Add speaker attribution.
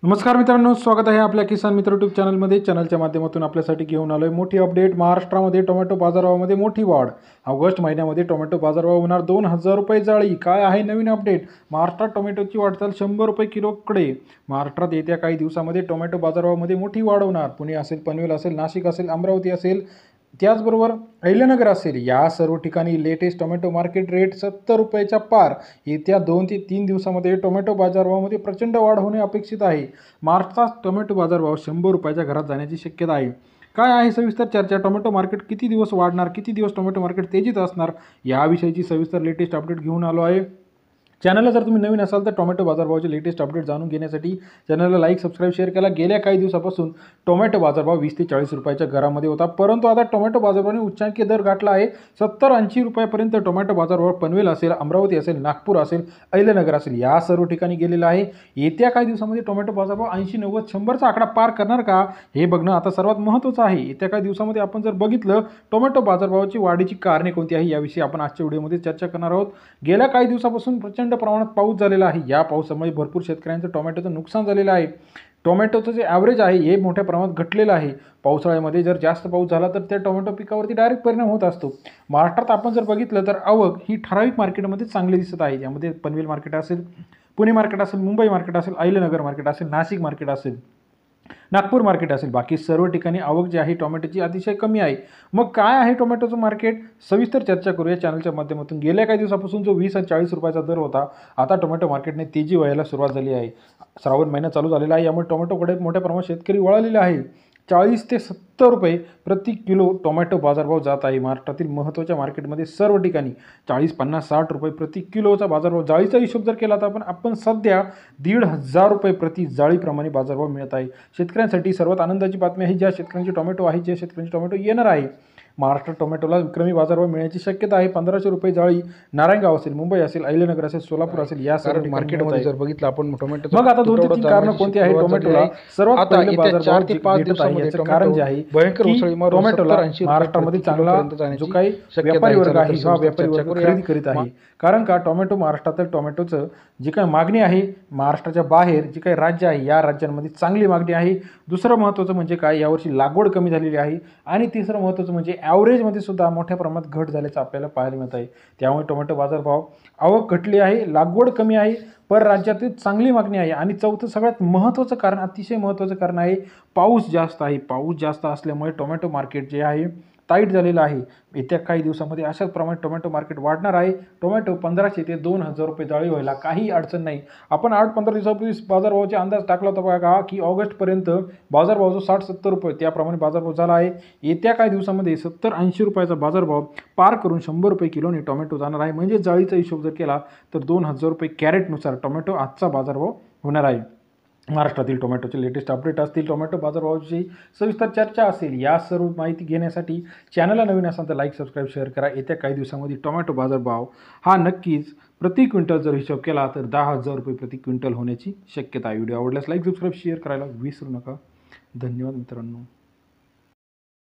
Speaker 1: नमस्कार मित्रांनो, स्वागत आहे आपल्या किसान मित्र यूट्यूब चॅनलमध्ये. चॅनलच्या माध्यमातून आपल्यासाठी घेऊन आलोय मोठी अपडेट. महाराष्ट्रामध्ये टोमॅटो बाजारभावामध्ये मोठी वाढ. ऑगस्ट महिन्यामध्ये टोमॅटो बाजारभाव होणार 2,000 रुपये जाळी. काय आहे नवीन अपडेट? महाराष्ट्रात टोमॅटोची वाटचाल 100 रुपये किलोकडे. महाराष्ट्रात येत्या काही दिवसामध्ये टोमॅटो बाजारभावामध्ये मोठी वाढ होणार. पुणे असेल, पनवेल असेल, नाशिक असेल, अमरावती असेल, त्याचबरोबर अहिल्यानगर असेल, या सर्व ठिकाणी लेटेस्ट टोमॅटो मार्केट रेट 70 रुपयाच्या पार. येत्या 2 ते 3 दिवसामध्ये टोमॅटो बाजारभावामध्ये प्रचंड वाढ होणे अपेक्षित आहे. मार्चचा टोमॅटो बाजारभाव 100 रुपयाच्या घरात जाण्याची शक्यता आहे. काय आहे सविस्तर चर्चा? टोमॅटो मार्केट किती दिवस वाढणार, किती दिवस टोमॅटो मार्केट तेजीत असणार, याविषयीची सविस्तर लेटेस्ट अपडेट घेऊन आलो आहे. चॅनलला जर तुम्ही नवीन असाल तर टोमॅटो बाजारभावाचे लेटेस्ट अपडेट जाणून घेण्यासाठी चॅनलला लाईक, सबस्क्राईब, शेअर केला. गेल्या काही दिवसापासून टोमॅटो बाजारभाव 20 ते 40 रुपयाच्या घरामध्ये होता, परंतु आता टोमॅटो बाजारभावाने उच्चांकी दर गाठला आहे. 70-80 रुपयापर्यंत टोमॅटो बाजारभाव पनवेल असेल, अमरावती असेल, नागपूर असेल, अहिल्यानगर असेल, या सर्व ठिकाणी गेलेला आहे. येत्या काही दिवसामध्ये टोमॅटो बाजारभाव 80, 90, 100चा आकडा पार करणार का, हे बघणं आता सर्वात महत्त्वाचं आहे. येत्या काही दिवसामध्ये आपण जर बघितलं टोमॅटो बाजारभावाची वाढीची कारणे कोणती आहे, याविषयी आपण आजच्या व्हिडिओमध्ये चर्चा करणार आहोत. गेल्या काही दिवसापासून प्रचंड प्रमाणात पाऊस झालेला आहे. या पावसामुळे भरपूर शेतकऱ्यांचं टोमॅटोचं नुकसान झालेलं आहे. टोमॅटोचं जे ॲव्हरेज आहे हे मोठ्या प्रमाणात घटलेलं आहे. पावसाळ्यामध्ये जर जास्त पाऊस झाला तर त्या टोमॅटो पिकावरती डायरेक्ट परिणाम होत असतो. महाराष्ट्रात आपण जर बघितलं तर आवक ही ठराविक मार्केटमध्ये चांगली दिसत आहे. यामध्ये पनवेल मार्केट असेल, पुणे मार्केट असेल, मुंबई मार्केट असेल, अहिल्यानगर मार्केट असेल, नाशिक मार्केट असेल, नागपूर मार्केट असेल, बाकी सर्व ठिकाणी आवक जी आहे टोमॅटोची अतिशय कमी आहे. मग काय आहे टोमॅटोचं मार्केट, सविस्तर चर्चा करूया चॅनलच्या माध्यमातून. गेल्या काही दिवसापासून जो 20 आणि 40 रुपयाचा दर होता, आता टोमॅटो मार्केटने तेजी व्हायला सुरुवात झाली आहे. श्रावण महिना चालू झालेला आहे, यामुळे टोमॅटोकडे मोठ्या प्रमाणात शेतकरी वळालेले आहे. 40 ते 70 रुपये प्रति किलो टोमॅटो बाजारभाव जात आहे. महाराष्ट्रातील महत्त्वाच्या मार्केटमध्ये सर्व ठिकाणी 40, 50, 60 रुपये प्रति किलोचा बाजारभाव. जाळीचा हिशोब जर केला तर आपण सध्या 1,500 रुपये प्रति जाळीप्रमाणे बाजारभाव मिळत आहे. शेतकऱ्यांसाठी सर्वात आनंदाची बातमी आहे. ज्या शेतकऱ्यांचे टोमॅटो आहे, ज्या शेतकऱ्यांचे टोमॅटो येणार आहे, महाराष्ट्रात टोमॅटोला विक्रमी बाजारभाव मिळण्याची शक्यता आहे. 1,500 रुपये जाळी नारायणगाव असेल, मुंबई असेल, अहिल्यानगर असेल, सोलापूर असेल, या सर्व मार्केटमध्ये जर बघितलं आपण टोमॅटो. मग आता 2 ते 3 कारण कोणती आहे टोमॅटोला सर्वात पहिले बाजारभाव 4 ते 5 दिवसामध्ये कारण जे आहे टोमॅटोला महाराष्ट्रामध्ये चांगला जो काही व्यापारी वर्ग आहे हा व्यापारी वर्ग खरेदी करीत आहे. कारण का टोमॅटो महाराष्ट्रातील टोमॅटोचं जी काही मागणी आहे, महाराष्ट्राच्या बाहेर जी काही राज्य आहे या राज्यांमध्ये चांगली मागणी आहे. दुसरं महत्त्वाचं म्हणजे काय, यावर्षी लागवड कमी झालेली आहे. आणि तिसरं महत्त्वाचं म्हणजे ॲव्हरेजमध्ये सुद्धा मोठ्या प्रमाणात घट झाल्याचं आपल्याला पाहायला मिळत आहे. त्यामुळे टोमॅटो बाजारभाव आवक घटली आहे, लागवड कमी आहे, पर राज्यातील चांगली मागणी आहे. आणि चौथं सगळ्यात महत्त्वाचं कारण, अतिशय महत्त्वाचं कारण आहे, पाऊस जास्त आहे. पाऊस जास्त असल्यामुळे टोमॅटो मार्केट जे आहे टाईट झालेलं आहे. येत्या काही दिवसामध्ये अशाच प्रमाणे टोमॅटो मार्केट वाढणार आहे. टोमॅटो 1,500 ते 2,000 रुपये जाळी व्हायला काही अडचण नाही. आपण 8-15 दिवसापूर्वी बाजारभावाचे अंदाज टाकला होता बघा की ऑगस्टपर्यंत बाजारभाव जो 60-70 रुपये त्याप्रमाणे बाजारभाव झाला आहे. येत्या काही दिवसामध्ये 70-80 रुपयाचा बाजारभाव पार करून 100 रुपये किलोने टोमॅटो जाणार आहे. म्हणजे जाळीचा हिशोब जर केला तर 2,000 रुपये कॅरेटनुसार टोमॅटो आजचा बाजारभाव होणार आहे. महाराष्ट्रातील टोमॅटोचे लेटेस्ट अपडेट असतील, टोमॅटो बाजारभावाची सविस्तर चर्चा असेल, या सर्व माहिती घेण्यासाठी चॅनलला नवीन असाल तर लाईक, सबस्क्राईब, शेअर करा. येत्या काही दिवसांमध्ये टोमॅटो बाजारभाव हा नक्कीच प्रति क्विंटल जर हिशोब केला तर 10,000 रुपये प्रति क्विंटल होण्याची शक्यता आहे. व्हिडिओ आवडल्यास लाईक, सबस्क्राईब, शेअर करायला विसरू नका. धन्यवाद मित्रांनो.